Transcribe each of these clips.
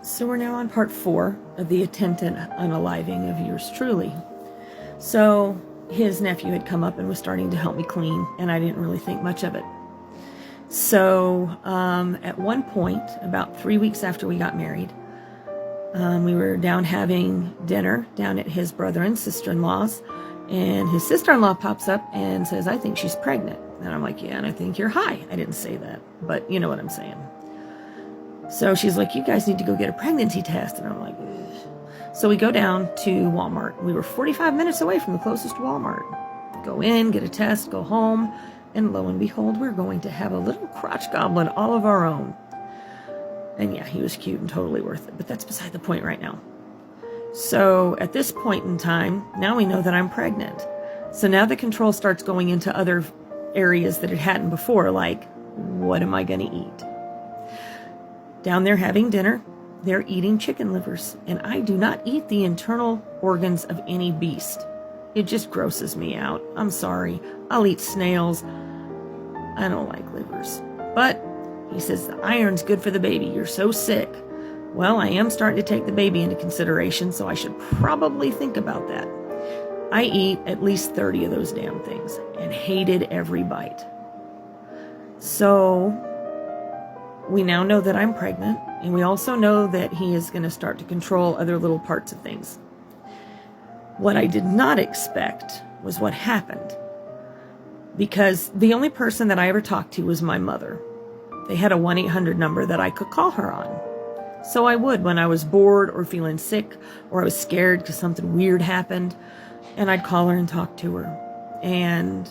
So we're now on part 4 of the attempted unaliving of yours truly. So his nephew had come up and was starting to help me clean, and I didn't really think much of it. So at one point, about 3 weeks after we got married, we were down having dinner down at his brother and sister-in-law's, and his sister-in-law pops up and says, "I think she's pregnant." And I'm like, "Yeah, and I think you're high." I didn't say that, but you know what I'm saying. So she's like, "You guys need to go get a pregnancy test." And I'm like, ugh. So we go down to Walmart. We were 45 minutes away from the closest Walmart. Go in, get a test, go home, and lo and behold, we're going to have a little crotch goblin all of our own. And yeah, he was cute and totally worth it, but that's beside the point right now. So at this point in time, now we know that I'm pregnant. So now the control starts going into other areas that it hadn't before, like, what am I going to eat? Down there having dinner, they're eating chicken livers, and I do not eat the internal organs of any beast. It just grosses me out. I'm sorry. I'll eat snails. I don't like livers. But he says the iron's good for the baby. You're so sick. Well, I am starting to take the baby into consideration, so I should probably think about that. I eat at least 30 of those damn things and hated every bite. So we now know that I'm pregnant, and we also know that he is going to start to control other little parts of things. What I did not expect was what happened, because the only person that I ever talked to was my mother. They had a 1-800 number that I could call her on. So I would when I was bored or feeling sick or I was scared because something weird happened, and I'd call her and talk to her. And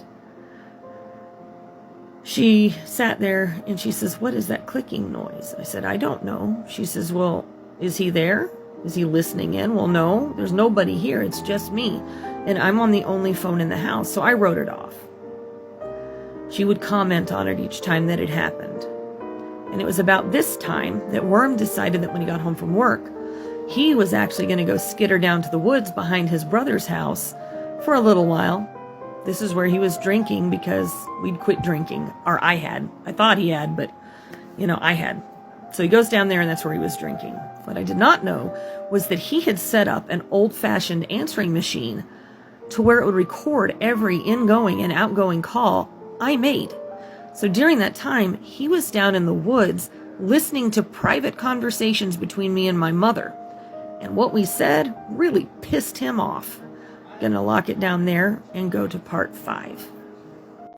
she sat there and she says, "What is that clicking noise?" I said, "I don't know." She says, "Well, is he there? Is he listening in?" "Well, no, there's nobody here. It's just me. And I'm on the only phone in the house." So I wrote it off. She would comment on it each time that it happened. And it was about this time that Worm decided that when he got home from work, he was actually going to go skitter down to the woods behind his brother's house for a little while. This is where he was drinking because we'd quit drinking. Or I had. I thought he had, but, I had. So he goes down there and that's where he was drinking. What I did not know was that he had set up an old-fashioned answering machine to where it would record every ingoing and outgoing call I made. So during that time, he was down in the woods listening to private conversations between me and my mother. And what we said really pissed him off. Gonna lock it down there and go to part 5.